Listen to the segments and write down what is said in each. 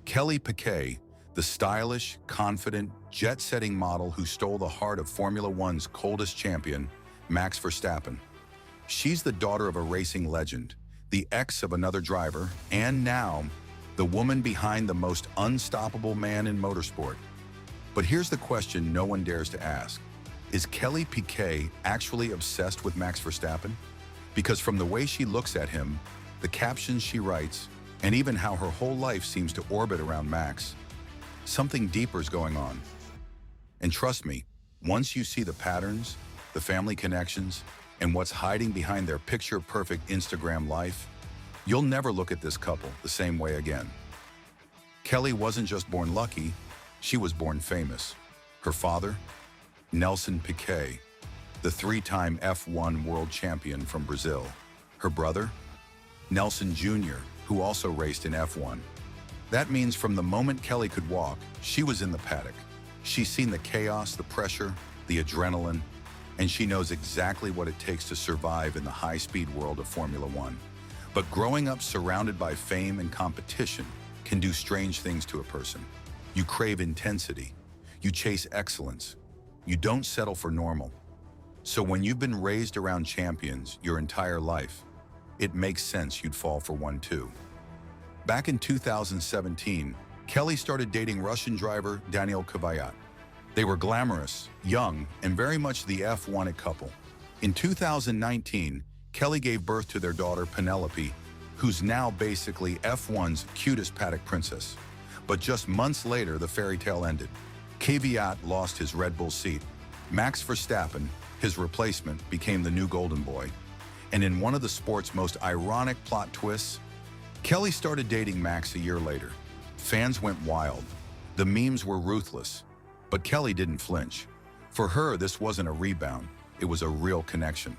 Kelly Piquet, the stylish, confident, jet-setting model who stole the heart of Formula One's coldest champion, Max Verstappen. She's the daughter of a racing legend, the ex of another driver, and now, the woman behind the most unstoppable man in motorsport. But here's the question no one dares to ask. Is Kelly Piquet actually obsessed with Max Verstappen? Because from the way she looks at him, the captions she writes, and even how her whole life seems to orbit around Max, something deeper is going on. And trust me, once you see the patterns, the family connections, and what's hiding behind their picture-perfect Instagram life, you'll never look at this couple the same way again. Kelly wasn't just born lucky, she was born famous. Her father, Nelson Piquet, the three-time F1 world champion from Brazil. Her brother, Nelson Jr., who also raced in F1. That means from the moment Kelly could walk, she was in the paddock. She's seen the chaos, the pressure, the adrenaline, and she knows exactly what it takes to survive in the high-speed world of Formula One. But growing up surrounded by fame and competition can do strange things to a person. You crave intensity. You chase excellence. You don't settle for normal. So when you've been raised around champions your entire life, it makes sense you'd fall for one too. Back in 2017, Kelly started dating Russian driver Daniil. They were glamorous, young, and very much the F1 couple. In 2019, Kelly gave birth to their daughter Penelope, who's now basically F1's cutest paddock princess. But just months later, the fairy tale ended. Kvyat lost his Red Bull seat. Max Verstappen, his replacement, became the new golden boy. And in one of the sport's most ironic plot twists, Kelly started dating Max a year later. Fans went wild. The memes were ruthless. But Kelly didn't flinch. For her, this wasn't a rebound. It was a real connection.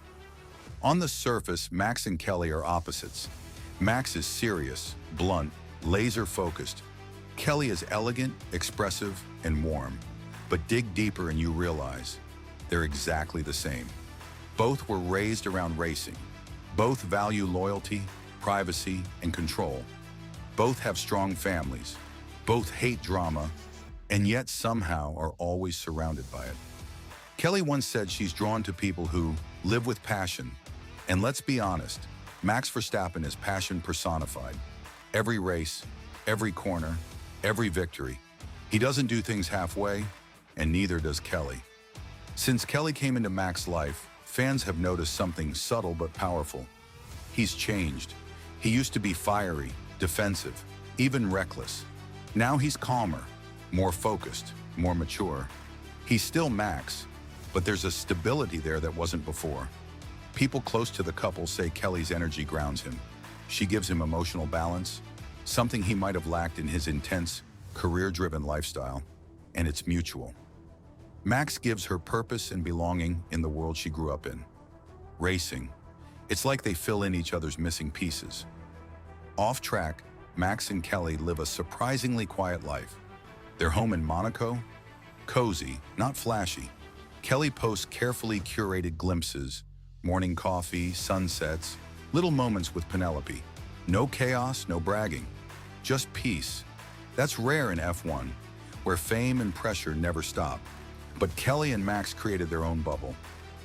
On the surface, Max and Kelly are opposites. Max is serious, blunt, laser-focused. Kelly is elegant, expressive, and warm. But dig deeper and you realize they're exactly the same. Both were raised around racing. Both value loyalty, privacy, and control. Both have strong families. Both hate drama, and yet somehow are always surrounded by it. Kelly once said she's drawn to people who live with passion. And let's be honest, Max Verstappen is passion personified. Every race, every corner, every victory. He doesn't do things halfway, and neither does Kelly. Since Kelly came into Max's life, fans have noticed something subtle but powerful. He's changed. He used to be fiery, defensive, even reckless. Now he's calmer, more focused, more mature. He's still Max, but there's a stability there that wasn't before. People close to the couple say Kelly's energy grounds him. She gives him emotional balance, something he might have lacked in his intense, career-driven lifestyle, and it's mutual. Max gives her purpose and belonging in the world she grew up in. Racing. It's like they fill in each other's missing pieces. Off track, Max and Kelly live a surprisingly quiet life. Their home in Monaco? Cozy, not flashy. Kelly posts carefully curated glimpses, morning coffee, sunsets, little moments with Penelope. No chaos, no bragging. Just peace. That's rare in F1, where fame and pressure never stop. But Kelly and Max created their own bubble.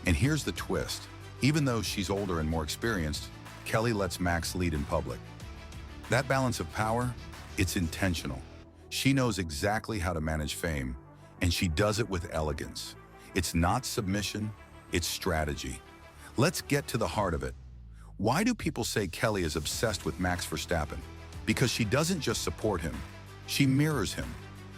And here's the twist. Even though she's older and more experienced, Kelly lets Max lead in public. That balance of power, it's intentional. She knows exactly how to manage fame, and she does it with elegance. It's not submission, it's strategy. Let's get to the heart of it. Why do people say Kelly is obsessed with Max Verstappen? Because she doesn't just support him, she mirrors him.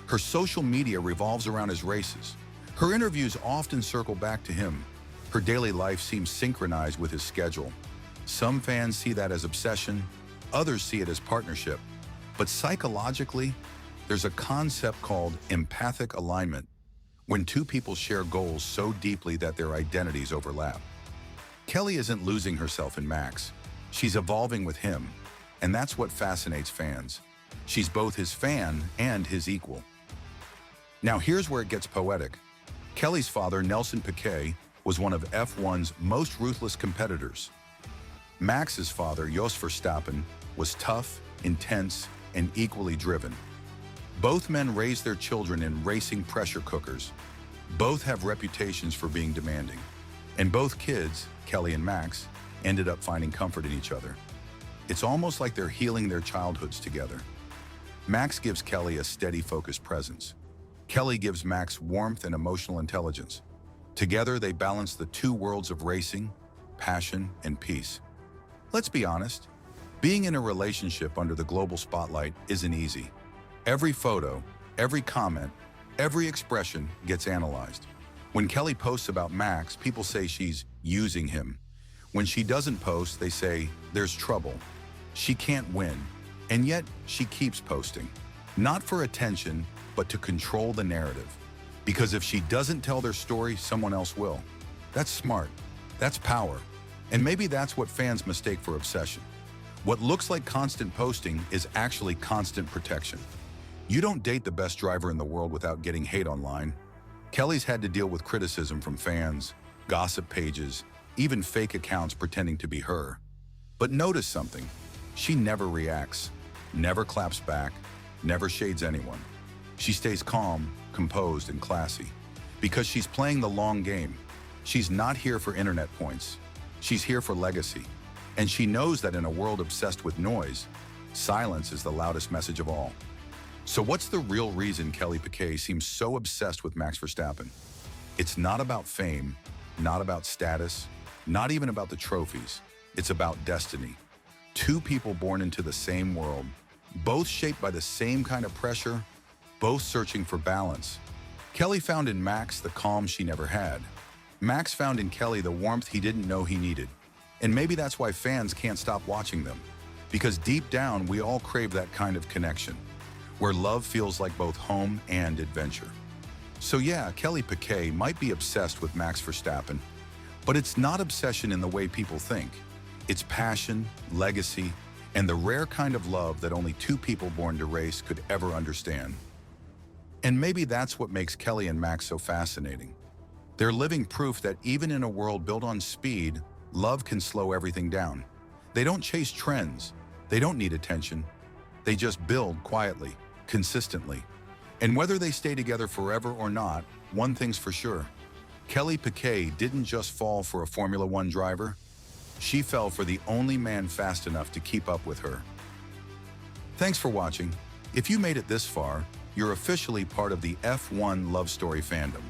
Her social media revolves around his races. Her interviews often circle back to him. Her daily life seems synchronized with his schedule. Some fans see that as obsession, others see it as partnership. But psychologically, there's a concept called empathic alignment, when two people share goals so deeply that their identities overlap. Kelly isn't losing herself in Max. She's evolving with him, and that's what fascinates fans. She's both his fan and his equal. Now here's where it gets poetic. Kelly's father, Nelson Piquet, was one of F1's most ruthless competitors. Max's father, Jos Verstappen, was tough, intense, and equally driven. Both men raise their children in racing pressure cookers. Both have reputations for being demanding. And both kids, Kelly and Max, ended up finding comfort in each other. It's almost like they're healing their childhoods together. Max gives Kelly a steady, focused presence. Kelly gives Max warmth and emotional intelligence. Together, they balance the two worlds of racing, passion, and peace. Let's be honest, being in a relationship under the global spotlight isn't easy. Every photo, every comment, every expression gets analyzed. When Kelly posts about Max, people say she's using him. When she doesn't post, they say there's trouble. She can't win. And yet, she keeps posting. Not for attention, but to control the narrative. Because if she doesn't tell their story, someone else will. That's smart. That's power. And maybe that's what fans mistake for obsession. What looks like constant posting is actually constant protection. You don't date the best driver in the world without getting hate online. Kelly's had to deal with criticism from fans, gossip pages, even fake accounts pretending to be her. But notice something. She never reacts, never claps back, never shades anyone. She stays calm, composed, and classy. Because she's playing the long game. She's not here for internet points. She's here for legacy. And she knows that in a world obsessed with noise, silence is the loudest message of all. So what's the real reason Kelly Piquet seems so obsessed with Max Verstappen? It's not about fame, not about status, not even about the trophies. It's about destiny. Two people born into the same world, both shaped by the same kind of pressure, both searching for balance. Kelly found in Max the calm she never had. Max found in Kelly the warmth he didn't know he needed. And maybe that's why fans can't stop watching them. Because deep down, we all crave that kind of connection, where love feels like both home and adventure. So yeah, Kelly Piquet might be obsessed with Max Verstappen, but it's not obsession in the way people think. It's passion, legacy, and the rare kind of love that only two people born to race could ever understand. And maybe that's what makes Kelly and Max so fascinating. They're living proof that even in a world built on speed, love can slow everything down. They don't chase trends. They don't need attention. They just build quietly, consistently. And whether they stay together forever or not, one thing's for sure. Kelly Piquet didn't just fall for a Formula One driver. She fell for the only man fast enough to keep up with her. Thanks for watching. If you made it this far, you're officially part of the F1 love story fandom.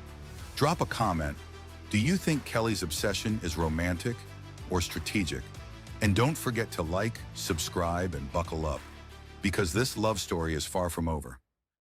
Drop a comment. Do you think Kelly's obsession is romantic or strategic? And don't forget to like, subscribe, and buckle up, because this love story is far from over.